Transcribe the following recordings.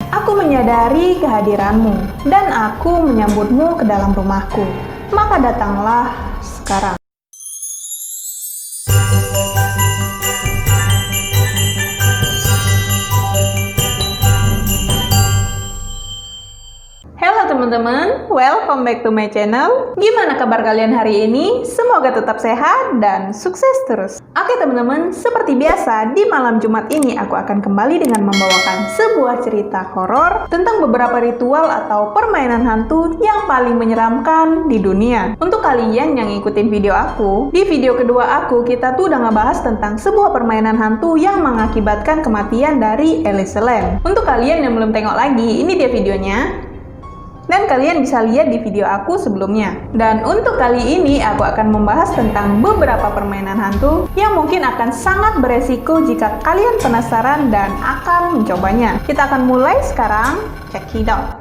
Aku menyadari kehadiranmu, dan aku menyambutmu ke dalam rumahku. Maka datanglah sekarang. Halo teman-teman, welcome back to my channel. Gimana kabar kalian hari ini? Semoga tetap sehat dan sukses terus. Oke teman-teman, seperti biasa di malam Jumat ini aku akan kembali dengan membawakan sebuah cerita horor tentang beberapa ritual atau permainan hantu yang paling menyeramkan di dunia. Untuk kalian yang ngikutin video aku, di video kedua aku kita tuh udah ngebahas tentang sebuah permainan hantu yang mengakibatkan kematian dari Elise Lam. Untuk kalian yang belum tengok lagi, ini dia videonya. Dan kalian bisa lihat di video aku sebelumnya. Dan untuk kali ini aku akan membahas tentang beberapa permainan hantu yang mungkin akan sangat beresiko jika kalian penasaran dan akan mencobanya. Kita akan mulai sekarang, check it out.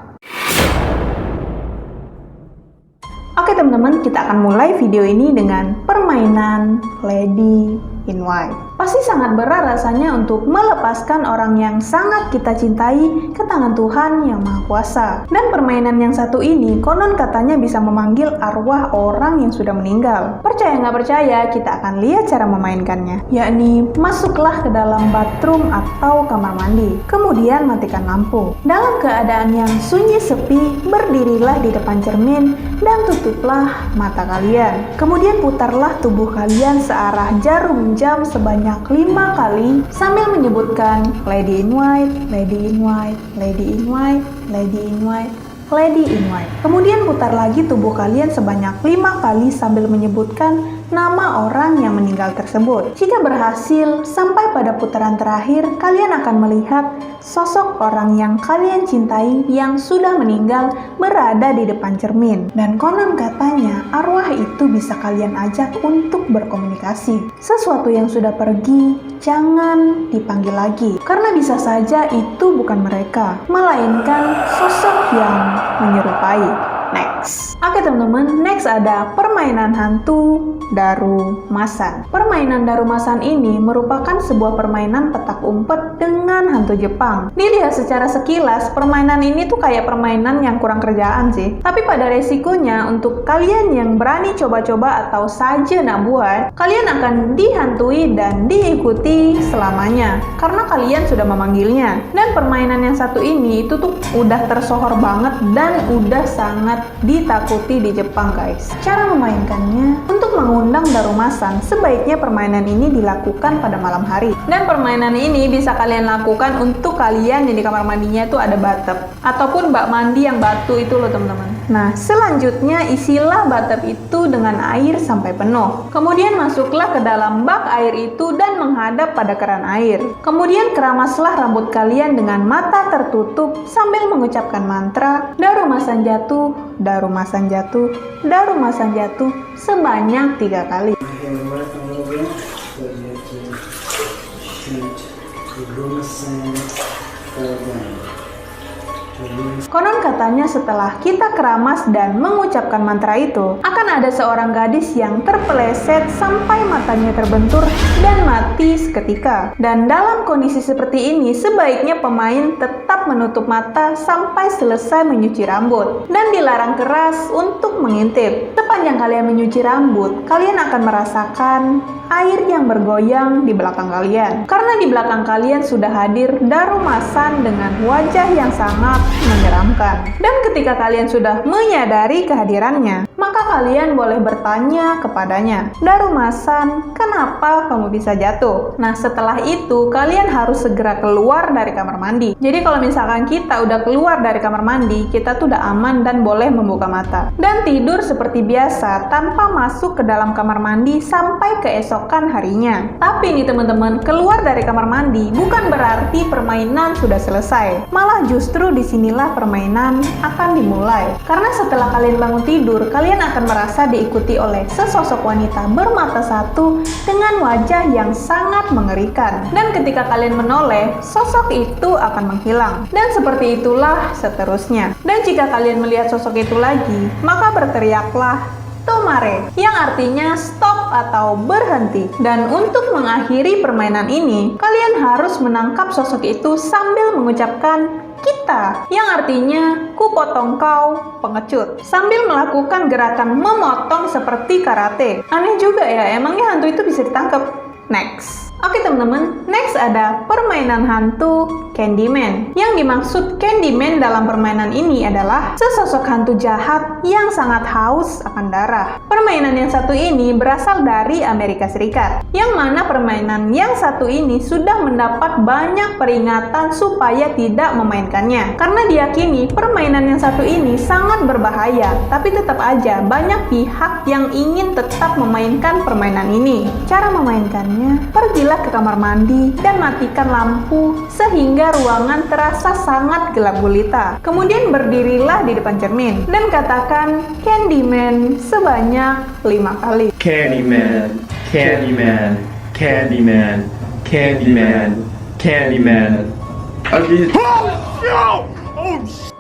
Oke teman-teman, kita akan mulai video ini dengan permainan Lady in White. Pasti sangat berat rasanya untuk melepaskan orang yang sangat kita cintai ke tangan Tuhan yang Maha Kuasa. Dan permainan yang satu ini konon katanya bisa memanggil arwah orang yang sudah meninggal. Percaya nggak percaya, kita akan lihat cara memainkannya. Yakni, masuklah ke dalam bathroom atau kamar mandi. Kemudian matikan lampu. Dalam keadaan yang sunyi sepi, berdirilah di depan cermin dan tutuplah mata kalian. Kemudian putarlah tubuh kalian searah jarum jam sebanyak 5 kali sambil menyebutkan Lady in White, Lady in White, Lady in White, Lady in White, Lady in White. Kemudian putar lagi tubuh kalian sebanyak 5 kali sambil menyebutkan nama orang yang meninggal tersebut. Jika berhasil, sampai pada putaran terakhir, kalian akan melihat sosok orang yang kalian cintai yang sudah meninggal berada di depan cermin. Dan konon katanya, arwah itu bisa kalian ajak untuk berkomunikasi. Sesuatu yang sudah pergi, jangan dipanggil lagi. Karena bisa saja itu bukan mereka, melainkan sosok yang menyerupai. Next. Oke teman-teman, next ada permainan hantu Darumasan. Permainan Darumasan ini merupakan sebuah permainan petak umpet dengan hantu Jepang. Dilihat secara sekilas, permainan ini tuh kayak permainan yang kurang kerjaan sih. Tapi pada resikonya, untuk kalian yang berani coba-coba atau saja nak buat, kalian akan dihantui dan diikuti selamanya. Karena kalian sudah memanggilnya. Dan permainan yang satu ini itu tuh udah tersohor banget dan udah sangat ditakuti di Jepang guys. Cara memainkannya, untuk mengundang Darumasan, sebaiknya permainan ini dilakukan pada malam hari. Dan permainan ini bisa kalian lakukan untuk kalian yang di kamar mandinya itu ada bathtub ataupun bak mandi yang batu itu loh teman-teman. Nah, selanjutnya isilah bathtub itu dengan air sampai penuh. Kemudian masuklah ke dalam bak air itu dan menghadap pada keran air. Kemudian keramaslah rambut kalian dengan mata tertutup sambil mengucapkan mantra Darumasan jatuh, Darumasan jatuh, Darumasan jatuh sebanyak 3 kali. Konon katanya setelah kita keramas dan mengucapkan mantra itu, akan ada seorang gadis yang terpeleset sampai matanya terbentur dan mati seketika. Dan dalam kondisi seperti ini, sebaiknya pemain tetap menutup mata sampai selesai menyuci rambut. Dan dilarang keras untuk mengintip. Sepanjang kalian menyuci rambut, kalian akan merasakan air yang bergoyang di belakang kalian. Karena di belakang kalian sudah hadir Darumasan dengan wajah yang sangat menyeramkan. Dan ketika kalian sudah menyadari kehadirannya, maka kalian boleh bertanya kepadanya, Darumasan, kenapa kamu bisa jatuh? Nah, setelah itu kalian harus segera keluar dari kamar mandi. Jadi kalau misalkan kita udah keluar dari kamar mandi, kita tuh udah aman dan boleh membuka mata. Dan tidur seperti biasa tanpa masuk ke dalam kamar mandi sampai keesokan harinya. Tapi nih teman-teman, keluar dari kamar mandi bukan berarti permainan sudah selesai. Malah justru disinilah permainan akan dimulai. Karena setelah kalian bangun tidur, kalian akan merasa diikuti oleh sesosok wanita bermata satu dengan wajah yang sangat mengerikan. Dan ketika kalian menoleh, sosok itu akan menghilang. Dan seperti itulah seterusnya. Dan jika kalian melihat sosok itu lagi, maka berteriaklah Tomare, yang artinya stop atau berhenti. Dan untuk mengakhiri permainan ini, kalian harus menangkap sosok itu sambil mengucapkan kita, yang artinya ku potong kau, pengecut, sambil melakukan gerakan memotong seperti karate. Aneh juga ya, emangnya hantu itu bisa ditangkap? Next. Oke teman-teman, next ada permainan hantu Candyman. Yang dimaksud Candyman dalam permainan ini adalah sesosok hantu jahat yang sangat haus akan darah. Permainan yang satu ini berasal dari Amerika Serikat, yang mana permainan yang satu ini sudah mendapat banyak peringatan supaya tidak memainkannya. Karena diyakini permainan yang satu ini sangat berbahaya, tapi tetap aja banyak pihak yang ingin tetap memainkan permainan ini. Cara memainkannya, pergilah ke kamar mandi dan matikan lampu sehingga ruangan terasa sangat gelap gulita. Kemudian berdirilah di depan cermin dan katakan Candyman sebanyak 5 kali. Candyman, Candyman, Candyman, Candyman, Candyman.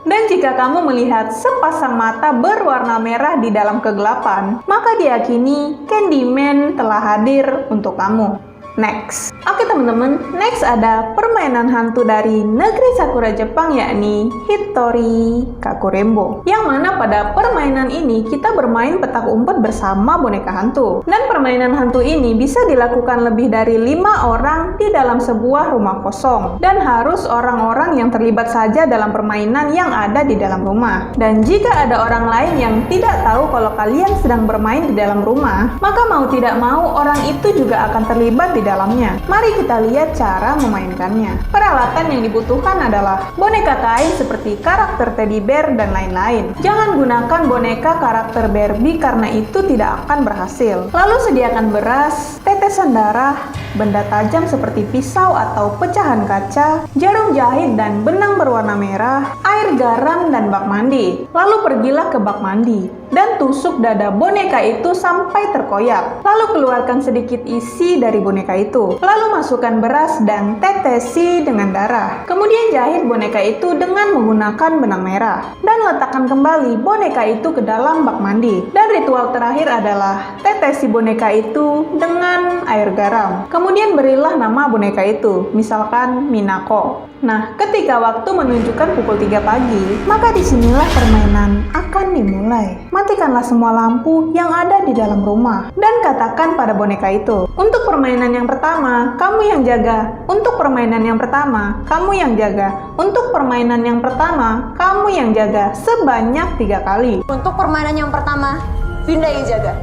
Dan jika kamu melihat sepasang mata berwarna merah di dalam kegelapan, maka diyakini Candyman telah hadir untuk kamu. Next. Oke teman-teman, next ada permainan hantu dari negeri Sakura Jepang, yakni Hitori Kakurembo. Yang mana pada permainan ini kita bermain petak umpet bersama boneka hantu. Dan permainan hantu ini bisa dilakukan lebih dari 5 orang di dalam sebuah rumah kosong. Dan harus orang-orang yang terlibat saja dalam permainan yang ada di dalam rumah. Dan jika ada orang lain yang tidak tahu kalau kalian sedang bermain di dalam rumah, maka mau tidak mau orang itu juga akan terlibat di dalamnya. Mari kita lihat cara memainkannya. Peralatan yang dibutuhkan adalah boneka kain seperti karakter teddy bear dan lain-lain. Jangan gunakan boneka karakter Barbie karena itu tidak akan berhasil. Lalu sediakan beras, tetesan darah, benda tajam seperti pisau atau pecahan kaca, jarum jahit dan benang berwarna merah, air garam dan bak mandi. Lalu pergilah ke bak mandi dan tusuk dada boneka itu sampai terkoyak. Lalu keluarkan sedikit isi dari boneka itu. Lalu masukkan beras dan tetesi dengan darah. Kemudian jahit boneka itu dengan menggunakan benang merah. Dan letakkan kembali boneka itu ke dalam bak mandi. Dan ritual terakhir adalah tetesi boneka itu dengan air garam. Kemudian berilah nama boneka itu, misalkan Minako. Nah, ketika waktu menunjukkan pukul 3 pagi, maka disinilah permainan akan dimulai. Matikanlah semua lampu yang ada di dalam rumah dan katakan pada boneka itu, untuk permainan yang pertama, kamu yang jaga. Untuk permainan yang pertama, kamu yang jaga. Untuk permainan yang pertama, kamu yang jaga sebanyak 3 kali. Untuk permainan yang pertama, Vinda yang jaga.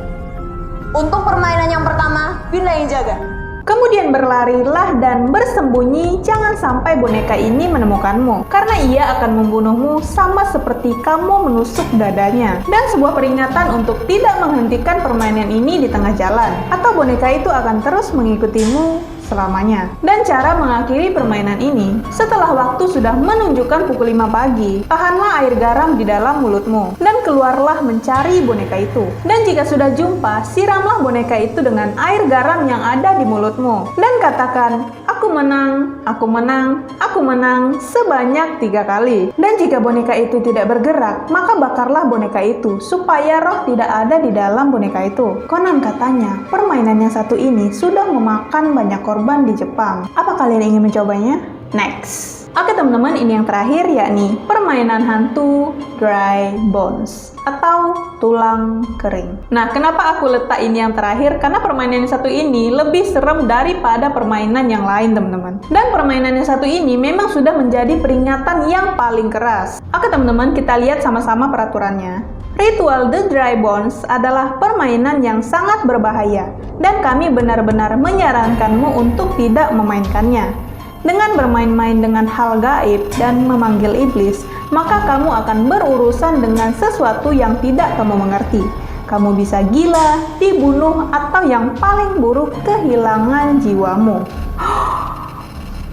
Untuk permainan yang pertama, Vinda yang jaga. Kemudian berlarilah dan bersembunyi, jangan sampai boneka ini menemukanmu, karena ia akan membunuhmu sama seperti kamu menusuk dadanya. Dan sebuah peringatan untuk tidak menghentikan permainan ini di tengah jalan, atau boneka itu akan terus mengikutimu selamanya. Dan cara mengakhiri permainan ini, setelah waktu sudah menunjukkan pukul 5 pagi, tahanlah air garam di dalam mulutmu, dan keluarlah mencari boneka itu. Dan jika sudah jumpa, siramlah boneka itu dengan air garam yang ada di mulutmu, dan katakan, aku menang, aku menang, aku menang, sebanyak 3 kali. Dan jika boneka itu tidak bergerak, maka bakarlah boneka itu, supaya roh tidak ada di dalam boneka itu. Konon katanya, permainan yang satu ini sudah memakan banyak korban di Jepang. Apa kalian ingin mencobanya? Next. Oke teman-teman, ini yang terakhir, yakni permainan hantu Dry Bones atau tulang kering. Nah, kenapa aku letak ini yang terakhir? Karena permainan yang satu ini lebih serem daripada permainan yang lain, teman-teman. Dan permainan yang satu ini memang sudah menjadi peringatan yang paling keras. Oke teman-teman, kita lihat sama-sama peraturannya. Ritual The Dry Bones adalah permainan yang sangat berbahaya, dan kami benar-benar menyarankanmu untuk tidak memainkannya. Dengan bermain-main dengan hal gaib dan memanggil iblis, maka kamu akan berurusan dengan sesuatu yang tidak kamu mengerti. Kamu bisa gila, dibunuh, atau yang paling buruk, kehilangan jiwamu.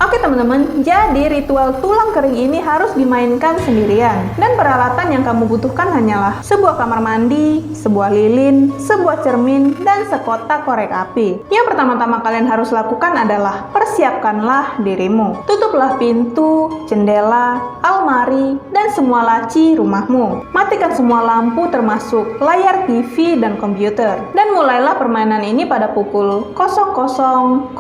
Oke teman-teman, jadi ritual tulang kering ini harus dimainkan sendirian. Dan peralatan yang kamu butuhkan hanyalah sebuah kamar mandi, sebuah lilin, sebuah cermin, dan sekotak korek api. Yang pertama-tama kalian harus lakukan adalah persiapkanlah dirimu. Tutuplah pintu, jendela, almari, dan dan semua laci rumahmu. Matikan semua lampu termasuk layar TV dan komputer. Dan mulailah permainan ini pada pukul 00.01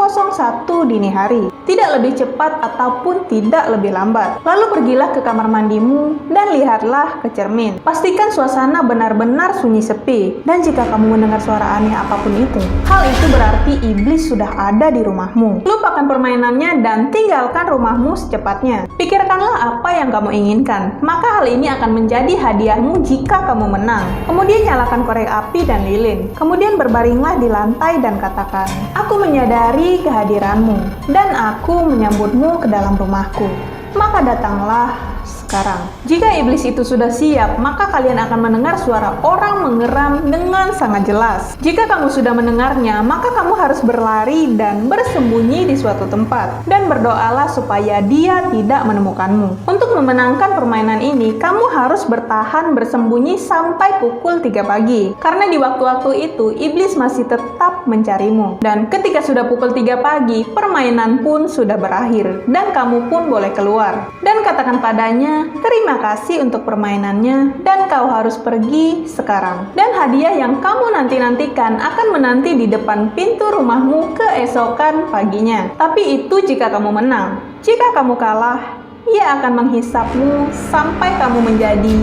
dini hari. Tidak lebih cepat ataupun tidak lebih lambat. Lalu pergilah ke kamar mandimu dan lihatlah ke cermin. Pastikan suasana benar-benar sunyi sepi. Dan jika kamu mendengar suara aneh apapun itu, hal itu berarti iblis sudah ada di rumahmu. Lupakan permainannya dan tinggalkan rumahmu secepatnya. Pikirkanlah apa yang kamu inginkan, maka hal ini akan menjadi hadiahmu jika kamu menang. Kemudian nyalakan korek api dan lilin. Kemudian berbaringlah di lantai dan katakan, "Aku menyadari kehadiranmu dan aku menyambutmu ke dalam rumahku." Maka datanglah sekarang. Jika iblis itu sudah siap, maka kalian akan mendengar suara orang mengeram dengan sangat jelas. Jika kamu sudah mendengarnya, maka kamu harus berlari dan bersembunyi di suatu tempat. Dan berdoalah supaya dia tidak menemukanmu. Untuk memenangkan permainan ini, kamu harus bertahan bersembunyi sampai pukul 3 pagi. Karena di waktu-waktu itu, iblis masih tetap mencarimu. Dan ketika sudah pukul 3 pagi, permainan pun sudah berakhir. Dan kamu pun boleh keluar. Dan katakan padanya, "Terima kasih untuk permainannya dan kau harus pergi sekarang." Dan hadiah yang kamu nanti-nantikan akan menanti di depan pintu rumahmu keesokan paginya. Tapi itu jika kamu menang. Jika kamu kalah, ia akan menghisapmu sampai kamu menjadi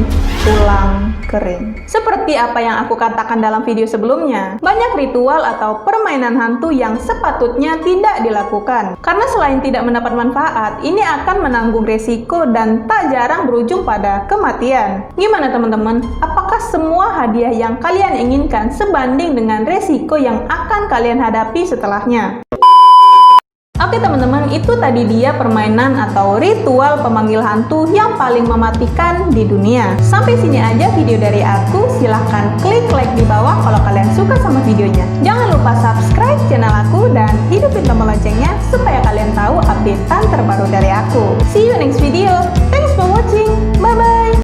tulang kering. Seperti apa yang aku katakan dalam video sebelumnya, banyak ritual atau permainan hantu yang sepatutnya tidak dilakukan. Karena selain tidak mendapat manfaat, ini akan menanggung resiko dan tak jarang berujung pada kematian. Gimana teman-teman? Apakah semua hadiah yang kalian inginkan sebanding dengan resiko yang akan kalian hadapi setelahnya? Oke teman-teman, itu tadi dia permainan atau ritual pemanggil hantu yang paling mematikan di dunia. Sampai sini aja video dari aku. Silahkan klik like di bawah kalau kalian suka sama videonya. Jangan lupa subscribe channel aku dan hidupin tombol loncengnya supaya kalian tahu updatean terbaru dari aku. See you next video. Thanks for watching.